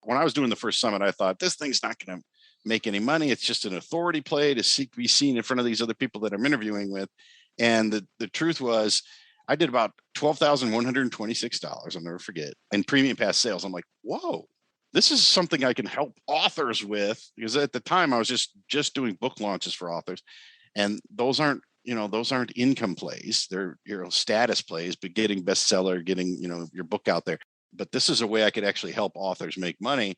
When I was doing the first summit, I thought this thing's not going to make any money. It's just an authority play to be seen in front of these other people that I'm interviewing with. And the truth was, I did about $12,126, I'll never forget, in premium pass sales. I'm like, whoa, this is something I can help authors with, because at the time I was just doing book launches for authors. And those aren't income plays. They're status plays, but getting bestseller, getting, your book out there. But this is a way I could actually help authors make money.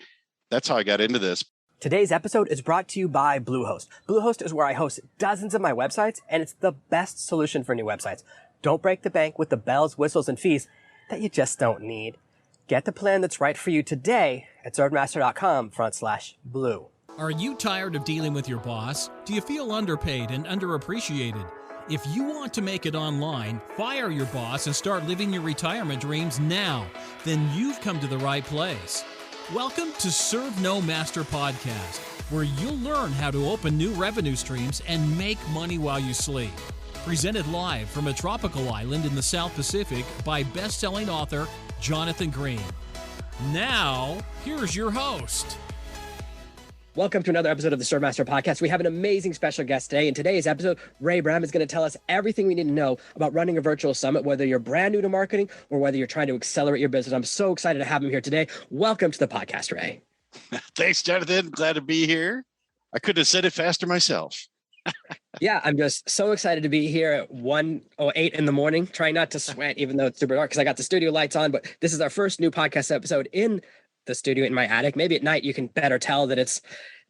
That's how I got into this. Today's episode is brought to you by Bluehost. Bluehost is where I host dozens of my websites, and it's the best solution for new websites. Don't break the bank with the bells, whistles, and fees that you just don't need. Get the plan that's right for you today at swordmaster.com/blue. Are you tired of dealing with your boss? Do you feel underpaid and underappreciated? If you want to make it online, fire your boss and start living your retirement dreams now, then you've come to the right place. Welcome to Serve No Master Podcast, where you'll learn how to open new revenue streams and make money while you sleep. Presented live from a tropical island in the South Pacific by best-selling author Jonathan Green. Now, here's your host. Welcome to another episode of the Serve Master Podcast. We have an amazing special guest today. In today's episode, Brehm is going to tell us everything we need to know about running a virtual summit, whether you're brand new to marketing or whether you're trying to accelerate your business. I'm so excited to have him here today. Welcome to the podcast, Ray. Thanks, Jonathan. Glad to be here. I couldn't have said it faster myself. Yeah, I'm just so excited to be here at 1:08 in the morning, trying not to sweat, even though it's super dark because I got the studio lights on. But this is our first new podcast episode in the studio in my attic. Maybe at night you can better tell that it's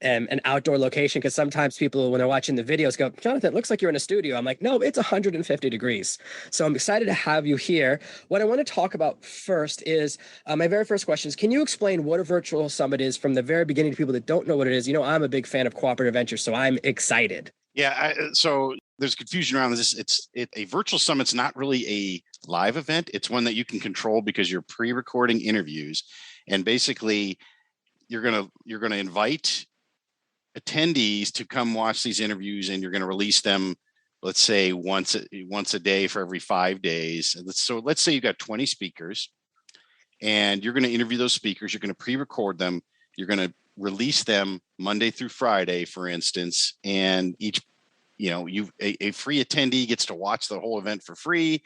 an outdoor location, because sometimes people, when they're watching the videos, go, Jonathan, it looks like you're in a studio. I'm like, no, it's 150 degrees. So I'm excited to have you here. What I want to talk about first is my very first question is, can you explain what a virtual summit is from the very beginning to people that don't know what it is? I'm a big fan of cooperative ventures, so I'm excited. Yeah. So there's confusion around this. A virtual summit's not really a live event. It's one that you can control because you're pre-recording interviews, and basically you're going to invite attendees to come watch these interviews, and you're going to release them, let's say once a day for every 5 days. So let's say you've got 20 speakers and you're going to interview those speakers. You're going to pre-record them. You're going to release them Monday through Friday, for instance, and each, a free attendee gets to watch the whole event for free.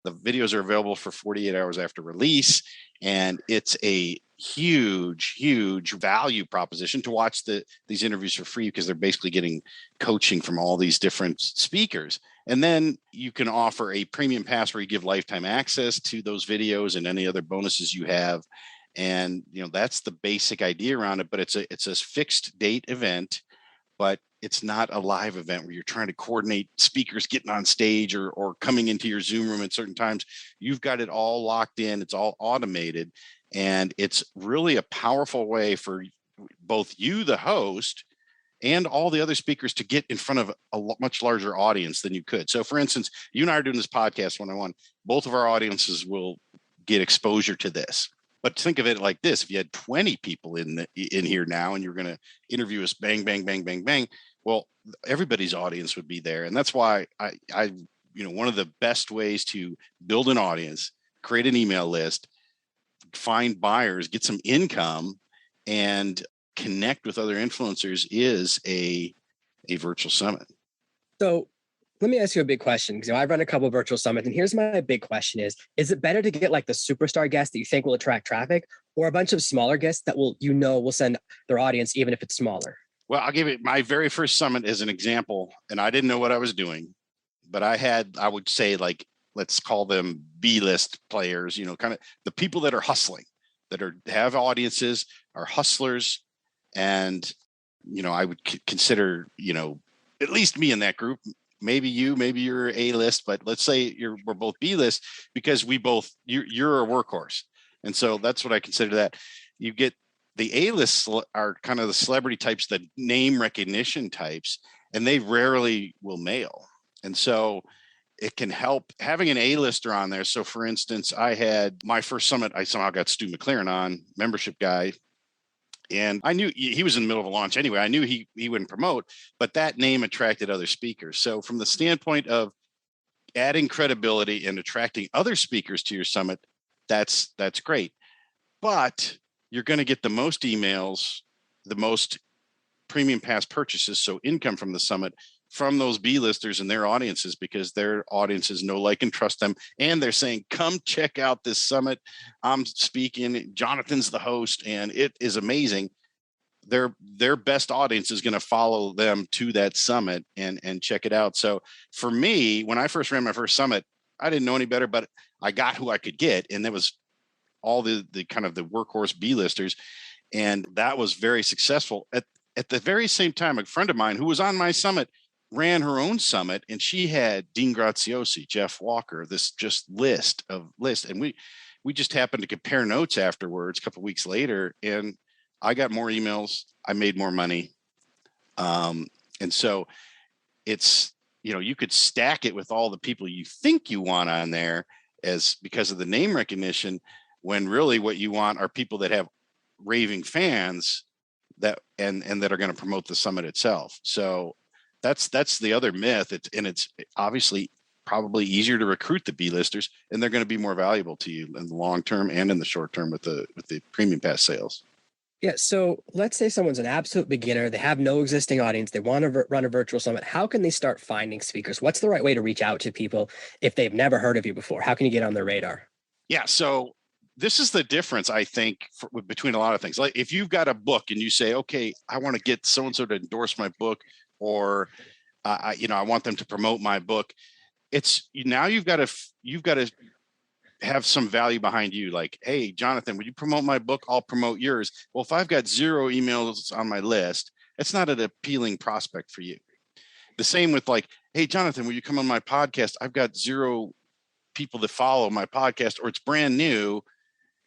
The videos are available for 48 hours after release, and it's a huge value proposition to watch these interviews for free, because they're basically getting coaching from all these different speakers. And then you can offer a premium pass where you give lifetime access to those videos and any other bonuses you have. And that's the basic idea around it. But it's a fixed date event, but it's not a live event where you're trying to coordinate speakers getting on stage or coming into your Zoom room at certain times. You've got it all locked in. It's all automated. And it's really a powerful way for both you, the host, and all the other speakers to get in front of a much larger audience than you could. So, for instance, you and I are doing this podcast one-on-one. Both of our audiences will get exposure to this. But think of it like this: if you had 20 people in here now, and you're going to interview us, bang, bang, bang, bang, bang. Well, everybody's audience would be there, and that's why I one of the best ways to build an audience, create an email list, find buyers, get some income, and connect with other influencers is a virtual summit. So let me ask you a big question, because I've run a couple of virtual summits, and here's my big question is it better to get like the superstar guest that you think will attract traffic, or a bunch of smaller guests that will send their audience even if it's smaller? Well, I'll give it my very first summit as an example, and I didn't know what I was doing, but I would say, like, let's call them B-list players, kind of the people that are hustling, that have audiences, are hustlers. And, I would consider, at least me in that group, maybe you're A-list, but let's say we're both B-list, because you're a workhorse. And so that's what I consider that. You get the A-lists are kind of the celebrity types, the name recognition types, and they rarely will mail. And so it can help having an A-lister on there. So, for instance, I had my first summit, I somehow got Stu McLaren on, membership guy. And I knew he was in the middle of a launch anyway. I knew he wouldn't promote, but that name attracted other speakers. So from the standpoint of adding credibility and attracting other speakers to your summit, that's great. But you're going to get the most emails, the most premium pass purchases, so income from the summit, from those B-listers and their audiences, because their audiences know, like, and trust them. And they're saying, come check out this summit. I'm speaking, Jonathan's the host, and it is amazing. Their best audience is going to follow them to that summit and check it out. So for me, when I first ran my first summit, I didn't know any better, but I got who I could get. And that was all the kind of the workhorse B-listers. And that was very successful. At the very same time, a friend of mine who was on my summit ran her own summit, and she had Dean Graziosi, Jeff Walker, this just list. And we just happened to compare notes afterwards a couple of weeks later, and I got more emails. I made more money. And so it's, you could stack it with all the people you think you want on there because of the name recognition, when really what you want are people that have raving fans that are going to promote the summit itself. So that's the other myth. It's obviously probably easier to recruit the B-listers, and they're going to be more valuable to you in the long term and in the short term with the premium pass sales. Yeah. So let's say someone's an absolute beginner. They have no existing audience. They want to run a virtual summit. How can they start finding speakers? What's the right way to reach out to people if they've never heard of you before? How can you get on their radar? Yeah. So this is the difference, I think, between a lot of things. Like if you've got a book and you say, okay, I want to get so-and-so to endorse my book, or, I want them to promote my book. It's now you've got to have some value behind you. Like, hey, Jonathan, would you promote my book? I'll promote yours. Well, if I've got 0 emails on my list, it's not an appealing prospect for you. The same with like, hey, Jonathan, will you come on my podcast? I've got 0 people that follow my podcast, or it's brand new,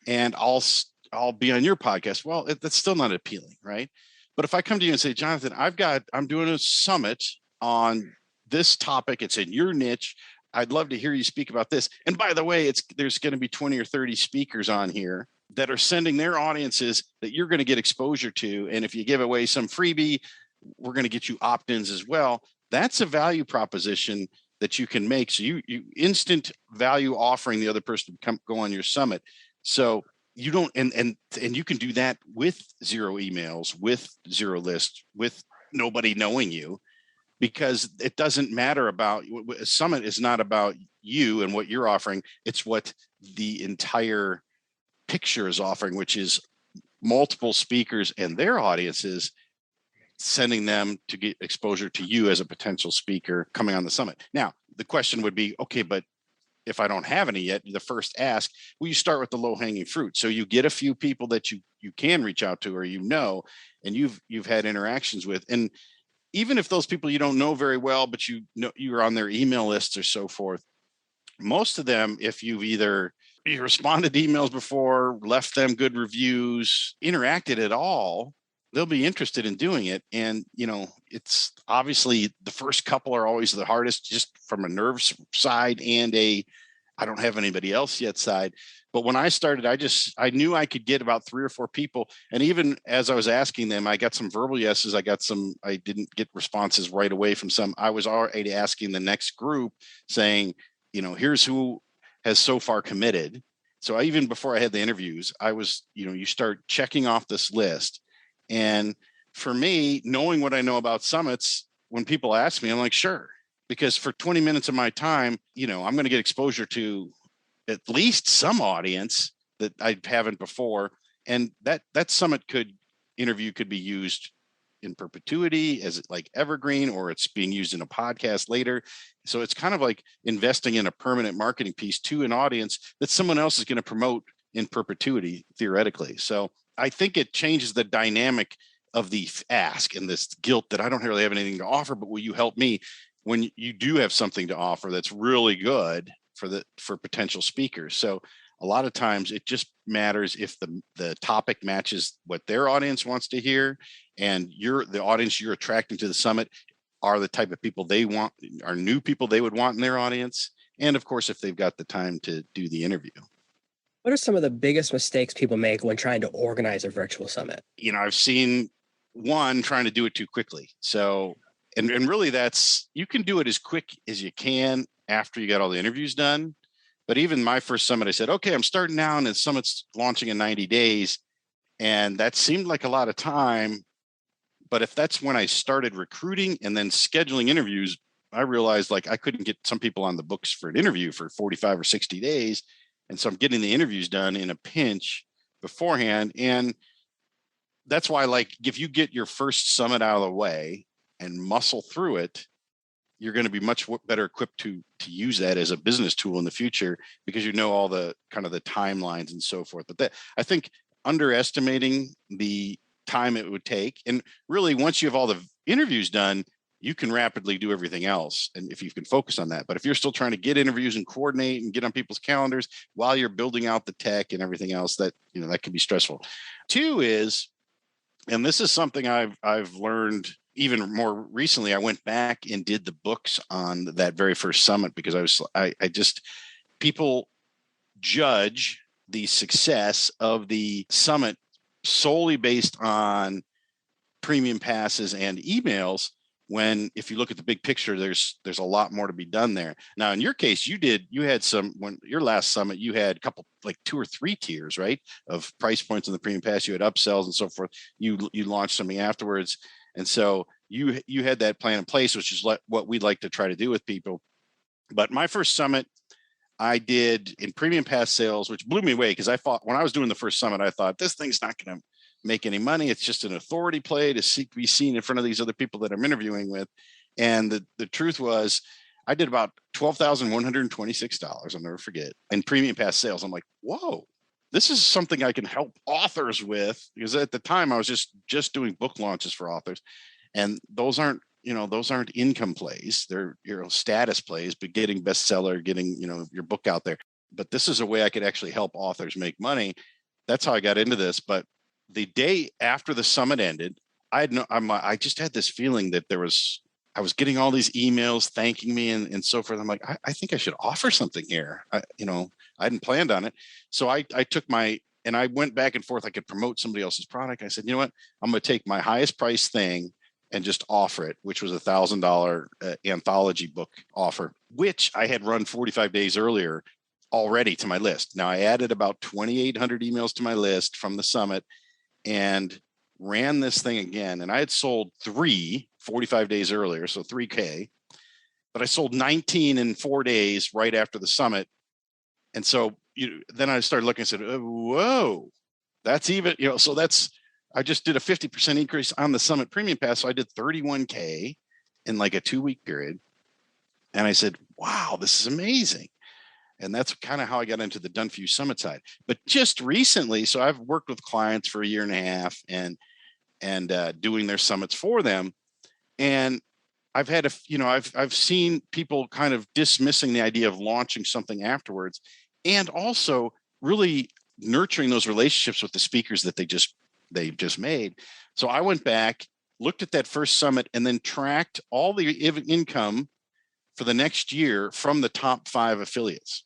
and I'll be on your podcast. Well, that's still not appealing, right? But if I come to you and say, Jonathan, I'm doing a summit on this topic. It's in your niche. I'd love to hear you speak about this. And by the way, there's going to be 20 or 30 speakers on here that are sending their audiences that you're going to get exposure to. And if you give away some freebie, we're going to get you opt-ins as well. That's a value proposition that you can make. So you instant value offering the other person to go on your summit. So you don't, and you can do that with 0 emails, with 0 lists, with nobody knowing you, because it doesn't matter about a summit is not about you and what you're offering. It's what the entire picture is offering, which is multiple speakers and their audiences, sending them to get exposure to you as a potential speaker coming on the summit. Now, the question would be, okay, but if I don't have any yet, the first ask, well, you start with the low hanging fruit. So you get a few people that you can reach out to, or and you've had interactions with. And even if those people you don't know very well, but you know you're on their email lists or so forth, most of them, if you responded to emails before, left them good reviews, interacted at all, they'll be interested in doing it. And, it's obviously the first couple are always the hardest, just from a nerves side and I don't have anybody else yet side. But when I started, I knew I could get about 3 or 4 people. And even as I was asking them, I got some verbal yeses. I didn't get responses right away from some. I was already asking the next group saying, here's who has so far committed. So even before I had the interviews, I was, you start checking off this list. And for me, knowing what I know about summits, when people ask me, I'm like, sure. Because for 20 minutes of my time, I'm going to get exposure to at least some audience that I haven't before. And that summit interview could be used in perpetuity as like evergreen, or it's being used in a podcast later. So it's kind of like investing in a permanent marketing piece to an audience that someone else is going to promote in perpetuity, theoretically. So I think it changes the dynamic of the ask and this guilt that I don't really have anything to offer, but will you help me when you do have something to offer that's really good for potential speakers. So a lot of times it just matters if the topic matches what their audience wants to hear, and the audience you're attracting to the summit are the type of people they want, are new people they would want in their audience. And of course, if they've got the time to do the interview. What are some of the biggest mistakes people make when trying to organize a virtual summit? I've seen one trying to do it too quickly. So, and really you can do it as quick as you can after you got all the interviews done. But even my first summit, I said, okay, I'm starting now, and the summit's launching in 90 days. And that seemed like a lot of time. But if that's when I started recruiting and then scheduling interviews, I realized like I couldn't get some people on the books for an interview for 45 or 60 days. And so I'm getting the interviews done in a pinch beforehand. And that's why, like, if you get your first summit out of the way and muscle through it, you're going to be much better equipped to use that as a business tool in the future, because you know all the kind of the timelines and so forth. But that, I think, underestimating the time it would take, and really once you have all the interviews done, you can rapidly do everything else, and if you can focus on that. But if you're still trying to get interviews and coordinate and get on people's calendars while you're building out the tech and everything else, that, you know, that can be stressful. Two is, and this is something I've learned even more recently, I went back and did the books on that very first summit, because I just, people judge the success of the summit solely based on premium passes and emails, when if you look at the big picture, there's a lot more to be done there. Now, in your case, you had some, when your last summit, you had a couple, like 2 or 3 tiers, right, of price points in the premium pass. You had upsells and so forth. You launched something afterwards. And so you had that plan in place, which is what we'd like to try to do with people. But my first summit I did in premium pass sales, which blew me away, because I thought, when I was doing the first summit, I thought, this thing's not going to make any money. It's just an authority play to be seen in front of these other people that I'm interviewing with. And the truth was, I did about $12,126, I'll never forget, in premium pass sales. I'm like, whoa, this is something I can help authors with, because at the time I was just doing book launches for authors, and those aren't income plays. They're, status plays, but getting bestseller, getting, your book out there. But this is a way I could actually help authors make money. That's how I got into this. But the day after the summit ended, I just had this feeling that I was getting all these emails thanking me and so forth. I'm like, I think I should offer something here. I hadn't planned on it. So I took and I went back and forth. I could promote somebody else's product. I said, you know what? I'm going to take my highest price thing and just offer it, which was $1,000 anthology book offer, which I had run 45 days earlier already to my list. Now, I added about 2,800 emails to my list from the summit and ran this thing again. And I had sold 45 days earlier, so 3K, but I sold 19 in 4 days right after the summit. And so then I started looking and said, whoa, that's even, so I just did a 50% increase on the summit premium pass. So I did 31K in like a 2-week period. And I said, wow, this is amazing. And that's kind of how I got into the Done For You Summit side. But just recently, so I've worked with clients for 1.5 years and doing their summits for them. And I've had I've seen people kind of dismissing the idea of launching something afterwards, and also really nurturing those relationships with the speakers that they've just made. So I went back, looked at that first summit, and then tracked all the income for the next year from the top 5 affiliates.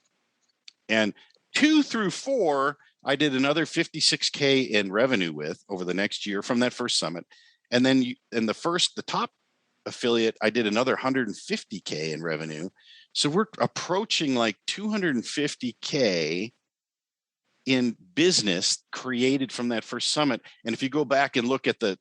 And 2 through 4, I did another 56K in revenue with over the next year from that first summit. And then the top affiliate, I did another 150K in revenue. So we're approaching like 250K in business created from that first summit. And if you go back and look at the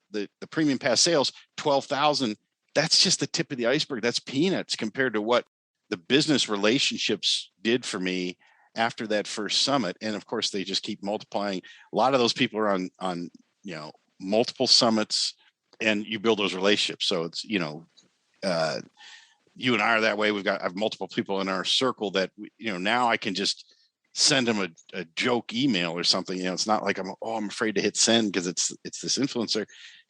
premium pass sales, 12,000, that's just the tip of the iceberg. That's peanuts compared to what the business relationships did for me after that first summit. And of course, they just keep multiplying. A lot of those people are on multiple summits, and you build those relationships. So it's, you and I are that way. I have multiple people in our circle that, now I can just send them a joke email or something. It's not like I'm afraid to hit send because it's this influencer.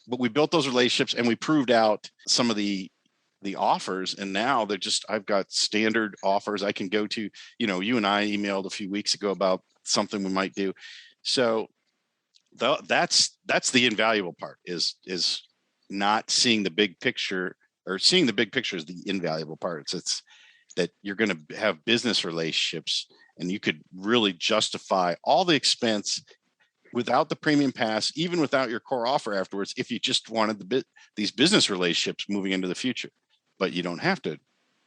But we built those relationships and we proved out some of the offers, and now I've got standard offers I can go to. You and I emailed a few weeks ago about something we might do. So that's the invaluable part, is not seeing the big picture, or seeing the big picture is the invaluable part. It's that you're going to have business relationships, and you could really justify all the expense without the premium pass, even without your core offer afterwards, if you just wanted these business relationships moving into the future. But you don't have to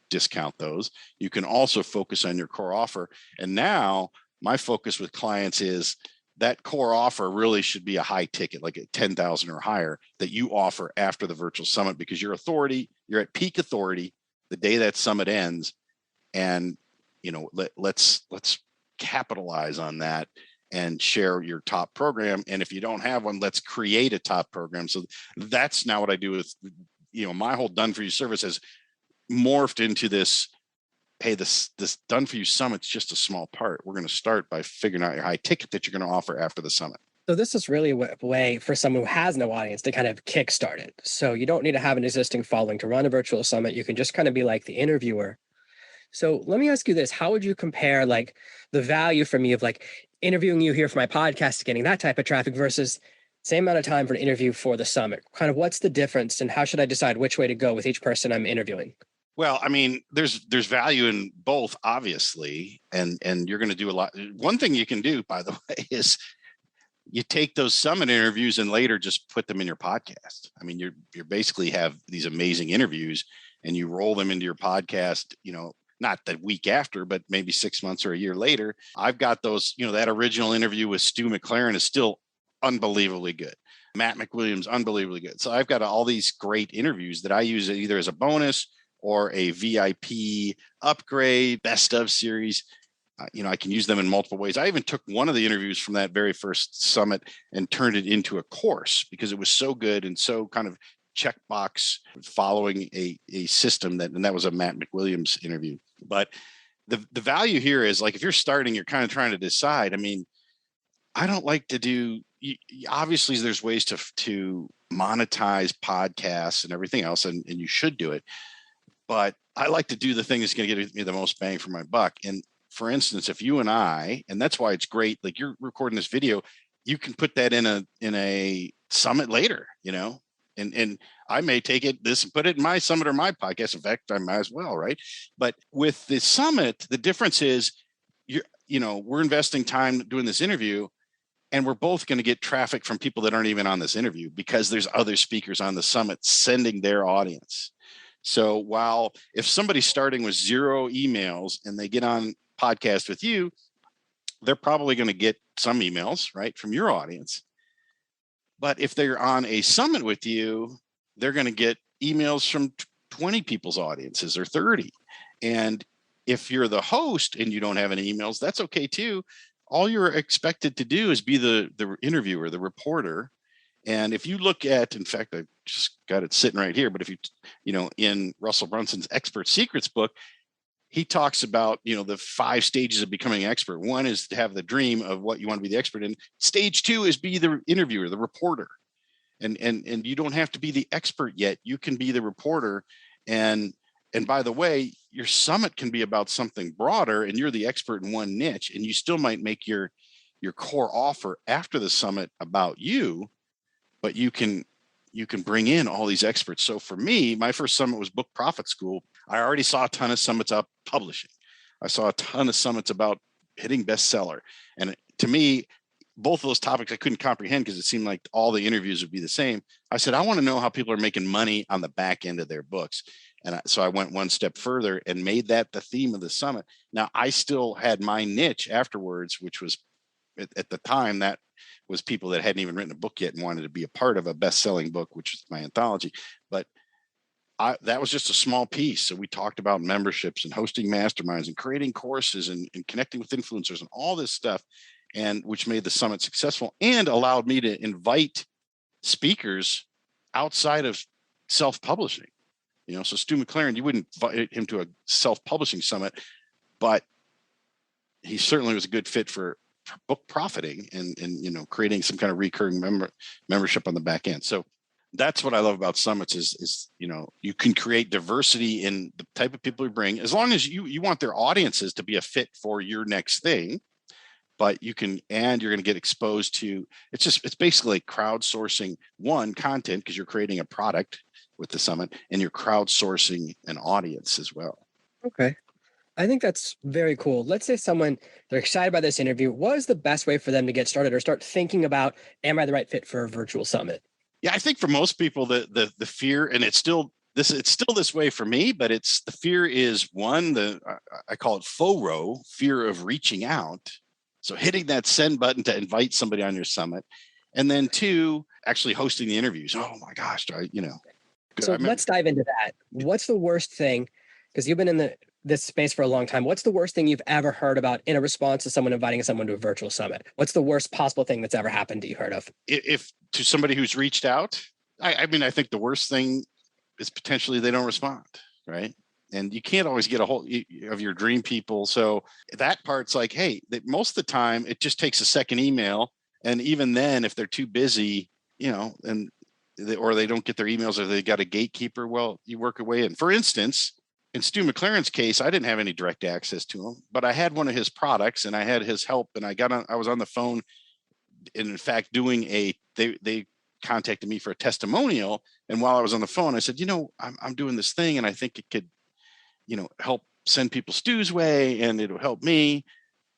discount those. You can also focus on your core offer. And now my focus with clients is that core offer really should be a high ticket, like a 10,000 or higher, that you offer after the virtual summit, because you're at peak authority the day that summit ends. And, let's capitalize on that and share your top program. And if you don't have one, let's create a top program. So that's now what I do with, my whole done for you service has morphed into this. Hey, this done for you summit's just a small part. We're going to start by figuring out your high ticket that you're going to offer after the summit. So this is really a way for someone who has no audience to kind of kickstart it. So you don't need to have an existing following to run a virtual summit. You can just kind of be like the interviewer. So let me ask you this. How would you compare like the value for me of like interviewing you here for my podcast, getting that type of traffic versus same amount of time for an interview for the summit? Kind of what's the difference and how should I decide which way to go with each person I'm interviewing? Well, I mean, there's value in both, obviously, and you're going to do a lot. One thing you can do, by the way, is you take those summit interviews and later just put them in your podcast. I mean, you're basically have these amazing interviews and you roll them into your podcast, not the week after, but maybe 6 months or a year later. I've got those, that original interview with Stu McLaren is still unbelievably good. Matt McWilliams, unbelievably good. So I've got all these great interviews that I use either as a bonus or a VIP upgrade, best of series. I can use them in multiple ways. I even took one of the interviews from that very first summit and turned it into a course because it was so good and so kind of checkbox following a system and that was a Matt McWilliams interview. But the value here is like, if you're starting, you're kind of trying to decide. I mean, I don't like to do, obviously there's ways to monetize podcasts and everything else, and you should do it. But I like to do the thing that's going to get me the most bang for my buck. And for instance, if you and I, and that's why it's great, like you're recording this video, you can put that in a summit later, and I may take this and put it in my summit or my podcast. In fact, I might as well, right? But with the summit, the difference is we're investing time doing this interview, and we're both going to get traffic from people that aren't even on this interview because there's other speakers on the summit sending their audience. So while if somebody's starting with 0 emails and they get on podcast with you, they're probably going to get some emails, right, from your audience. But if they're on a summit with you, they're going to get emails from 20 people's audiences or 30. And if you're the host and you don't have any emails, that's okay too. All you're expected to do is be the interviewer, the reporter. And if you look at, in fact, I just got it sitting right here, but if in Russell Brunson's Expert Secrets book, he talks about, the 5 stages of becoming an expert. One is to have the dream of what you want to be the expert in. Stage 2 is be the interviewer, the reporter. And you don't have to be the expert yet. You can be the reporter. And by the way, your summit can be about something broader and you're the expert in one niche, and you still might make your core offer after the summit about you, but you can bring in all these experts. So for me, my first summit was Book Profit School. I already saw a ton of summits up publishing. I saw a ton of summits about hitting bestseller. And to me, both of those topics I couldn't comprehend because it seemed like all the interviews would be the same. I said, I want to know how people are making money on the back end of their books. And so I went one step further and made that the theme of the summit. Now, I still had my niche afterwards, which was at the time that was people that hadn't even written a book yet and wanted to be a part of a best-selling book, which is my anthology. But that was just a small piece. So we talked about memberships and hosting masterminds and creating courses and connecting with influencers and all this stuff, and which made the summit successful and allowed me to invite speakers outside of self-publishing. So Stu McLaren, you wouldn't invite him to a self-publishing summit, but he certainly was a good fit for book profiting and creating some kind of recurring membership on the back end. So that's what I love about summits is you can create diversity in the type of people you bring, as long as you want their audiences to be a fit for your next thing. But you're going to get exposed to, it's basically crowdsourcing content, because you're creating a product with the summit, and you're crowdsourcing an audience as well. Okay. I think that's very cool. Let's say they're excited by this interview. What is the best way for them to get started or start thinking about, am I the right fit for a virtual summit? Yeah, I think for most people, the fear, and it's still this way for me, but the fear is one, I call it FORO, fear of reaching out. So hitting that send button to invite somebody on your summit. And then 2, actually hosting the interviews. Oh my gosh, So let's dive into that. What's the worst thing? Because you've been in this space for a long time. What's the worst thing you've ever heard about in a response to someone inviting someone to a virtual summit? What's the worst possible thing that's ever happened that you heard of? If to somebody who's reached out, I mean, I think the worst thing is potentially they don't respond, right? And you can't always get a hold of your dream people. So that part's like, hey, most of the time it just takes a second email. And even then, if they're too busy, or they don't get their emails, or they got a gatekeeper, well, you work away. And for instance, in Stu McLaren's case, I didn't have any direct access to him, but I had one of his products and I had his help, and I was on the phone. And in fact, they contacted me for a testimonial. And while I was on the phone, I said, I'm doing this thing and I think it could, help send people Stu's way and it'll help me.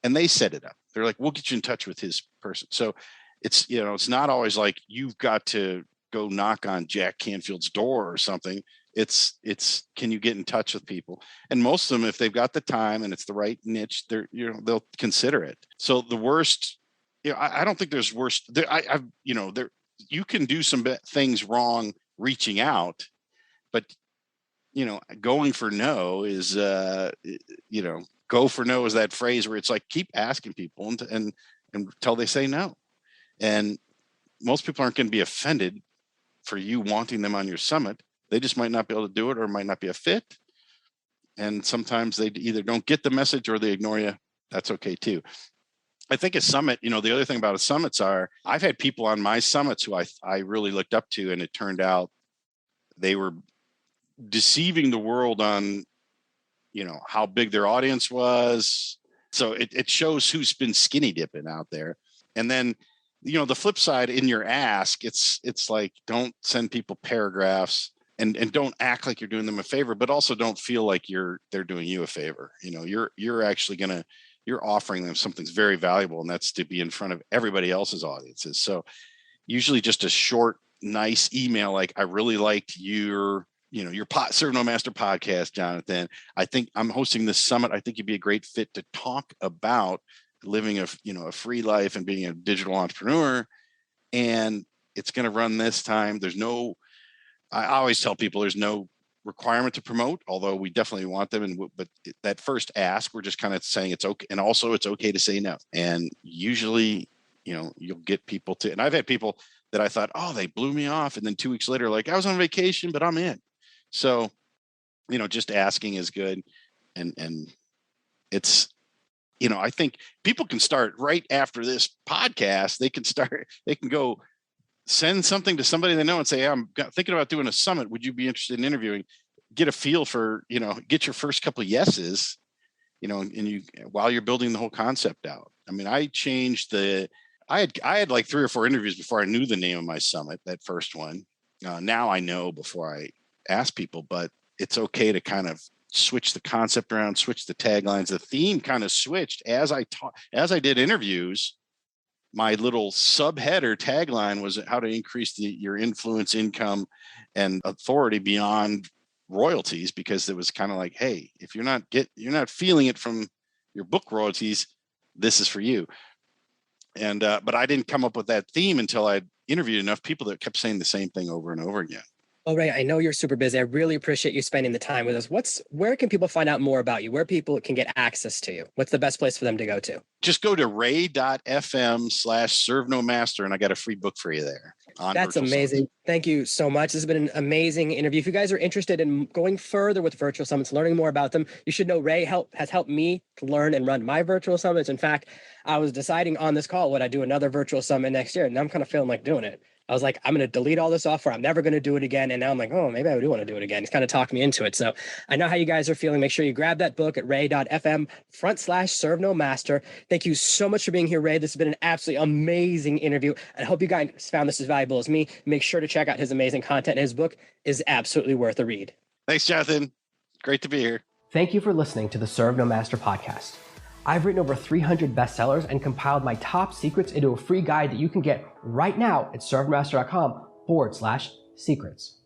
And they set it up. They're like, we'll get you in touch with his person. So it's, it's not always like you've got to go knock on Jack Canfield's door or something. It's can you get in touch with people? And most of them, if they've got the time and it's the right niche, they'll consider it. So the worst, I don't think there's worse. You can do some things wrong reaching out, but going for no is go for no is that phrase where it's like keep asking people and until they say no. And most people aren't going to be offended for you wanting them on your summit. They just might not be able to do it, or it might not be a fit. And sometimes they either don't get the message or they ignore you. That's okay too. I think a summit, the other thing about a summits are I've had people on my summits who I really looked up to, and it turned out they were deceiving the world on, how big their audience was. So it shows who's been skinny dipping out there. And then, the flip side in your ask, it's like, don't send people paragraphs and don't act like you're doing them a favor, but also don't feel like they're doing you a favor. You're actually you're offering them something very valuable, and that's to be in front of everybody else's audiences. So usually just a short, nice email, like, I really liked your Serve No Master podcast, Jonathan. I think I'm hosting this summit. I think you'd be a great fit to talk about living a free life and being a digital entrepreneur. And it's going to run this time. I always tell people there's no requirement to promote, although we definitely want them. But that first ask, we're just kind of saying it's okay. And also it's okay to say no. And usually, you'll get people to, and I've had people that I thought, oh, they blew me off. And then 2 weeks later, like, I was on vacation, but I'm in. So, just asking is good. And it's, I think people can start right after this podcast. They can go send something to somebody they know and say, I'm thinking about doing a summit. Would you be interested in interviewing? Get a feel for, get your first couple of yeses, and while you're building the whole concept out. I mean, I had like 3 or 4 interviews before I knew the name of my summit, that first one. Now I know before I ask people, but it's okay to kind of switch the concept around, switch the taglines. The theme kind of switched as I did interviews. My little subheader tagline was how to increase your influence, income, and authority beyond royalties, because it was kind of like, hey, if you're not feeling it from your book royalties, this is for you. And but I didn't come up with that theme until I interviewed enough people that kept saying the same thing over and over again. Oh, Ray, I know you're super busy. I really appreciate you spending the time with us. Where can people find out more about you? Where people can get access to you? What's the best place for them to go to? Just go to ray.fm/serve-no-master, and I got a free book for you there. That's amazing. Summits. Thank you so much. This has been an amazing interview. If you guys are interested in going further with virtual summits, learning more about them, you should know Ray has helped me to learn and run my virtual summits. In fact, I was deciding on this call, would I do another virtual summit next year? And I'm kind of feeling like doing it. I was like, I'm going to delete all this software. I'm never going to do it again. And now I'm like, oh, maybe I do want to do it again. It's kind of talked me into it. So I know how you guys are feeling. Make sure you grab that book at ray.fm/serve-no-master. Thank you so much for being here, Ray. This has been an absolutely amazing interview. I hope you guys found this as valuable as me. Make sure to check out his amazing content. His book is absolutely worth a read. Thanks, Jonathan. Great to be here. Thank you for listening to the Serve No Master podcast. I've written over 300 bestsellers and compiled my top secrets into a free guide that you can get right now at servemaster.com/secrets.